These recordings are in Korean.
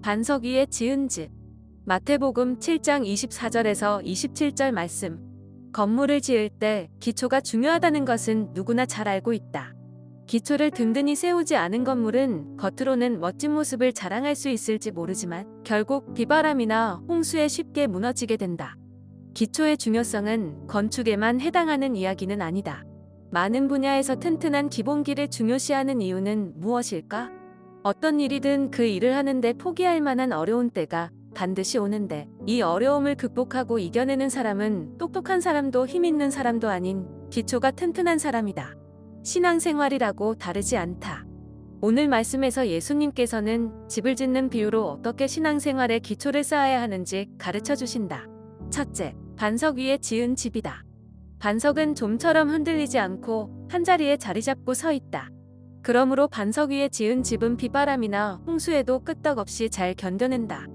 반석 위에 지은 집. 마태복음 7장 24절에서 27절 말씀. 건물을 지을 때 기초가 중요하다는 것은 누구나 잘 알고 있다. 기초를 든든히 세우지 않은 건물은 겉으로는 멋진 모습을 자랑할 수 있을지 모르지만 결국 비바람이나 홍수에 쉽게 무너지게 된다. 기초의 중요성은 건축에만 해당하는 이야기는 아니다. 많은 분야에서 튼튼한 기본기를 중요시하는 이유는 무엇일까? 어떤 일이든 그 일을 하는데 포기할 만한 어려운 때가 반드시 오는데, 이 어려움을 극복하고 이겨내는 사람은 똑똑한 사람도 힘 있는 사람도 아닌 기초가 튼튼한 사람이다. 신앙생활이라고 다르지 않다. 오늘 말씀에서 예수님께서는 집을 짓는 비유로 어떻게 신앙생활의 기초를 쌓아야 하는지 가르쳐 주신다. 첫째, 반석 위에 지은 집이다. 반석은 좀처럼 흔들리지 않고 한자리에 자리 잡고 서 있다. 그러므로 반석 위에 지은 집은 비바람이나 홍수에도 끄떡없이 잘 견뎌낸다.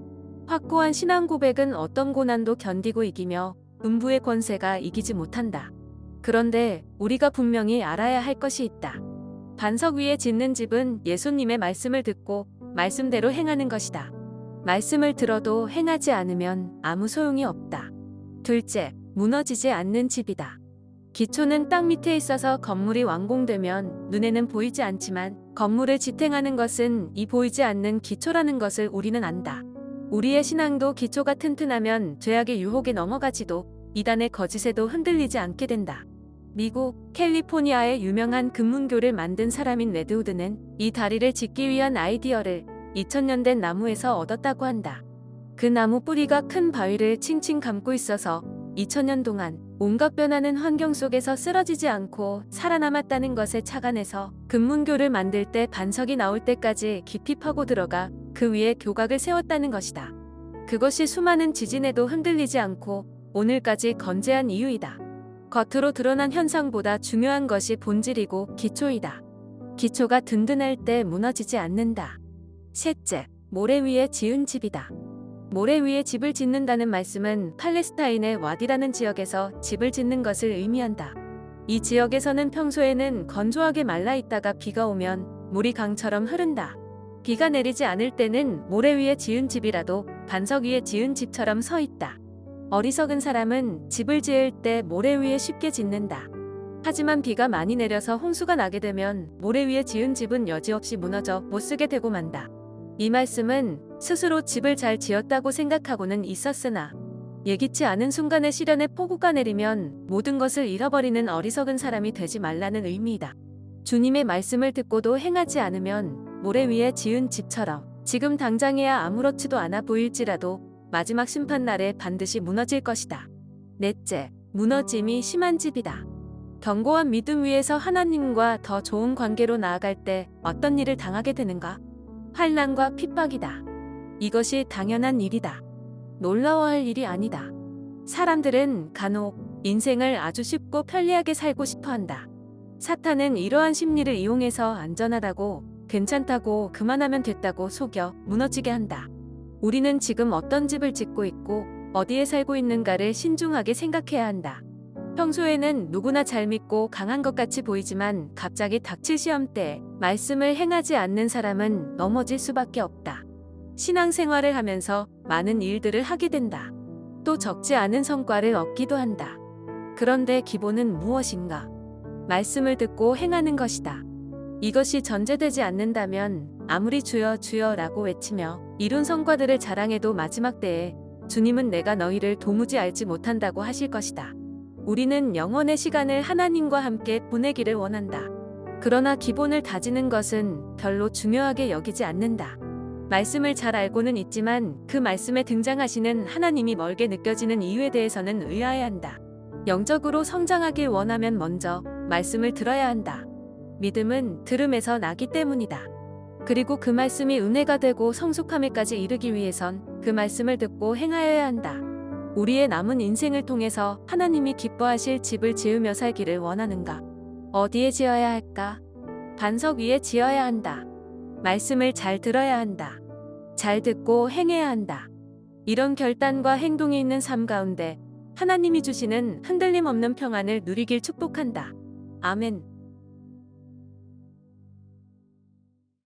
확고한 신앙 고백은 어떤 고난도 견디고 이기며 음부의 권세가 이기지 못한다. 그런데 우리가 분명히 알아야 할 것이 있다. 반석 위에 짓는 집은 예수님의 말씀을 듣고 말씀대로 행하는 것이다. 말씀을 들어도 행하지 않으면 아무 소용이 없다. 둘째, 무너지지 않는 집이다. 기초는 땅 밑에 있어서 건물이 완공되면 눈에는 보이지 않지만 건물을 지탱하는 것은 이 보이지 않는 기초라는 것을 우리는 안다. 우리의 신앙도 기초가 튼튼하면 죄악의 유혹에 넘어가지도 이단의 거짓에도 흔들리지 않게 된다. 미국 캘리포니아의 유명한 금문교를 만든 사람인 레드우드는 이 다리를 짓기 위한 아이디어를 2000년 된 나무에서 얻었다고 한다. 그 나무 뿌리가 큰 바위를 칭칭 감고 있어서 2000년 동안 온갖 변하는 환경 속에서 쓰러지지 않고 살아남았다는 것에 착안해서 금문교를 만들 때 반석이 나올 때까지 깊이 파고 들어가 그 위에 교각을 세웠다는 것이다. 그것이 수많은 지진에도 흔들리지 않고 오늘까지 건재한 이유이다. 겉으로 드러난 현상보다 중요한 것이 본질이고 기초이다. 기초가 든든할 때 무너지지 않는다. 셋째, 모래 위에 지은 집이다. 모래 위에 집을 짓는다는 말씀은 팔레스타인의 와디라는 지역에서 집을 짓는 것을 의미한다. 이 지역에서는 평소에는 건조하게 말라 있다가 비가 오면 물이 강처럼 흐른다. 비가 내리지 않을 때는 모래 위에 지은 집이라도 반석 위에 지은 집처럼 서 있다. 어리석은 사람은 집을 지을 때 모래 위에 쉽게 짓는다. 하지만 비가 많이 내려서 홍수가 나게 되면 모래 위에 지은 집은 여지없이 무너져 못쓰게 되고 만다. 이 말씀은 스스로 집을 잘 지었다고 생각하고는 있었으나 예기치 않은 순간에 시련의 폭우가 내리면 모든 것을 잃어버리는 어리석은 사람이 되지 말라는 의미이다. 주님의 말씀을 듣고도 행하지 않으면 모래 위에 지은 집처럼 지금 당장에야 아무렇지도 않아 보일지라도 마지막 심판날에 반드시 무너질 것이다. 넷째, 무너짐이 심한 집이다. 견고한 믿음 위에서 하나님과 더 좋은 관계로 나아갈 때 어떤 일을 당하게 되는가? 환난과 핍박이다. 이것이 당연한 일이다. 놀라워할 일이 아니다. 사람들은 간혹 인생을 아주 쉽고 편리하게 살고 싶어 한다. 사탄은 이러한 심리를 이용해서 안전하다고, 괜찮다고, 그만하면 됐다고 속여 무너지게 한다. 우리는 지금 어떤 집을 짓고 있고 어디에 살고 있는가를 신중하게 생각해야 한다. 평소에는 누구나 잘 믿고 강한 것 같이 보이지만 갑자기 닥칠 시험대에 말씀을 행하지 않는 사람은 넘어질 수밖에 없다. 신앙생활을 하면서 많은 일들을 하게 된다. 또 적지 않은 성과를 얻기도 한다. 그런데 기본은 무엇인가? 말씀을 듣고 행하는 것이다. 이것이 전제되지 않는다면 아무리 주여 주여라고 외치며 이룬 성과들을 자랑해도 마지막 때에 주님은 내가 너희를 도무지 알지 못한다고 하실 것이다. 우리는 영원의 시간을 하나님과 함께 보내기를 원한다. 그러나 기본을 다지는 것은 별로 중요하게 여기지 않는다. 말씀을 잘 알고는 있지만 그 말씀에 등장하시는 하나님이 멀게 느껴지는 이유에 대해서는 의아해 한다. 영적으로 성장하길 원하면 먼저 말씀을 들어야 한다. 믿음은 들음에서 나기 때문이다. 그리고 그 말씀이 은혜가 되고 성숙함에까지 이르기 위해선 그 말씀을 듣고 행하여야 한다. 우리의 남은 인생을 통해서 하나님이 기뻐하실 집을 지으며 살기를 원하는가? 어디에 지어야 할까? 반석 위에 지어야 한다. 말씀을 잘 들어야 한다. 잘 듣고 행해야 한다. 이런 결단과 행동이 있는 삶 가운데 하나님이 주시는 흔들림 없는 평안을 누리길 축복한다. 아멘.